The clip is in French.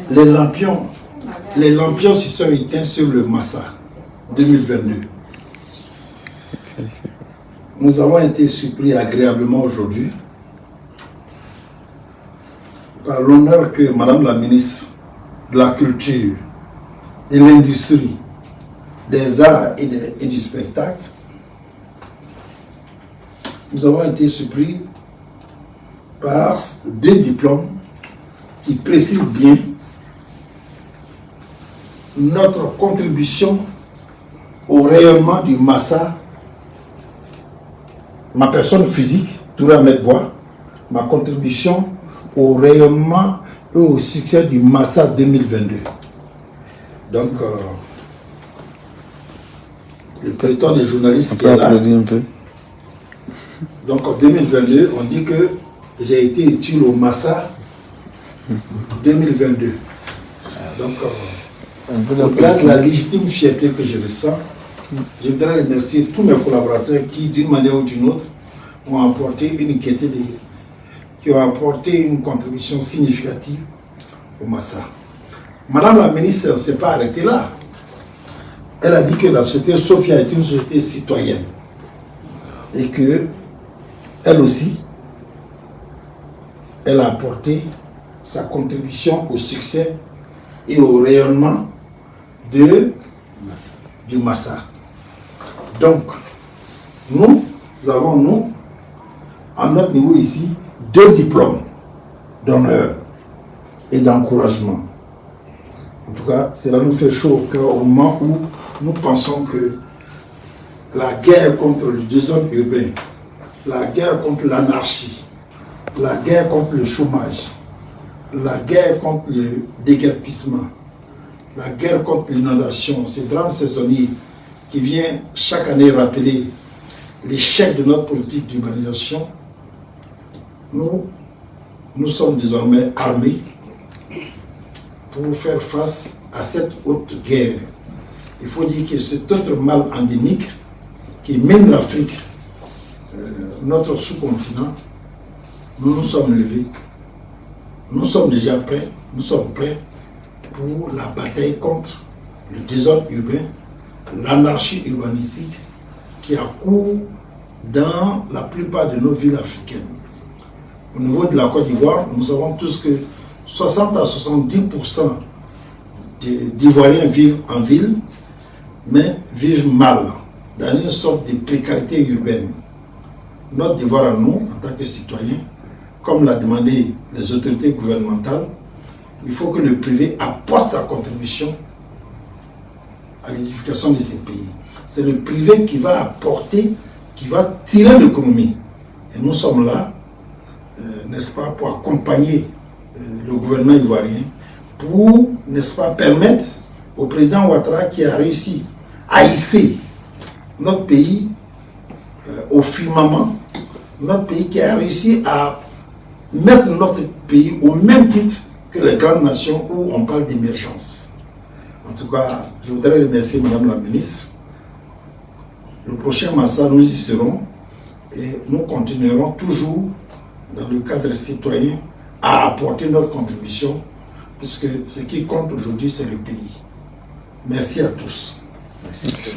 les lampions se sont éteints sur le Massa 2022. Nous avons été surpris agréablement aujourd'hui par l'honneur que Madame la ministre de la Culture, de l'Industrie, des Arts et du Spectacle, nous avons été surpris par 2 diplômes qui précisent bien notre contribution au rayonnement du Massa, ma personne physique, Touré Ahmed Bois, ma contribution au rayonnement et au succès du Massa 2022. Donc, le peloton des journalistes qui est là. Un peu. Donc en 2022, on dit que j'ai été utile au Massa 2022. Donc, au-delà de la légitime fierté que je ressens, je voudrais remercier tous mes collaborateurs qui, d'une manière ou d'une autre, ont apporté qui ont apporté une contribution significative au Massa. Madame la ministre ne s'est pas arrêtée là. Elle a dit que la société Sophia est une société citoyenne et que elle aussi, elle a apporté sa contribution au succès et au rayonnement du Massa. Donc, nous avons, à notre niveau ici, 2 diplômes d'honneur et d'encouragement. En tout cas, cela nous fait chaud au cœur au moment où nous pensons que la guerre contre le désordre urbain, la guerre contre l'anarchie, la guerre contre le chômage, la guerre contre le déguerpissement, la guerre contre l'inondation, ces drames saisonniers qui viennent chaque année rappeler l'échec de notre politique d'urbanisation, nous sommes désormais armés pour faire face à cette haute guerre. Il faut dire que cet autre mal endémique qui mène l'Afrique, notre sous-continent, nous nous sommes levés, nous sommes déjà prêts, nous sommes prêts pour la bataille contre le désordre urbain, l'anarchie urbanistique qui a cours dans la plupart de nos villes africaines. Au niveau de la Côte d'Ivoire, nous savons tous que 60 à 70% d'Ivoiriens vivent en ville, mais vivent mal, dans une sorte de précarité urbaine. Notre devoir à nous, en tant que citoyens, comme l'a demandé les autorités gouvernementales, il faut que le privé apporte sa contribution à l'édification de ces pays. C'est le privé qui va apporter, qui va tirer l'économie. Et nous sommes là, n'est-ce pas, pour accompagner le gouvernement ivoirien, pour, n'est-ce pas, permettre au président Ouattara qui a réussi à hisser notre pays au firmament, notre pays qui a réussi à mettre notre pays au même titre que les grandes nations où on parle d'émergence. En tout cas, je voudrais remercier Madame la ministre. Le prochain Massa, nous y serons et nous continuerons toujours dans le cadre citoyen à apporter notre contribution puisque ce qui compte aujourd'hui, c'est le pays. Merci à tous. Merci.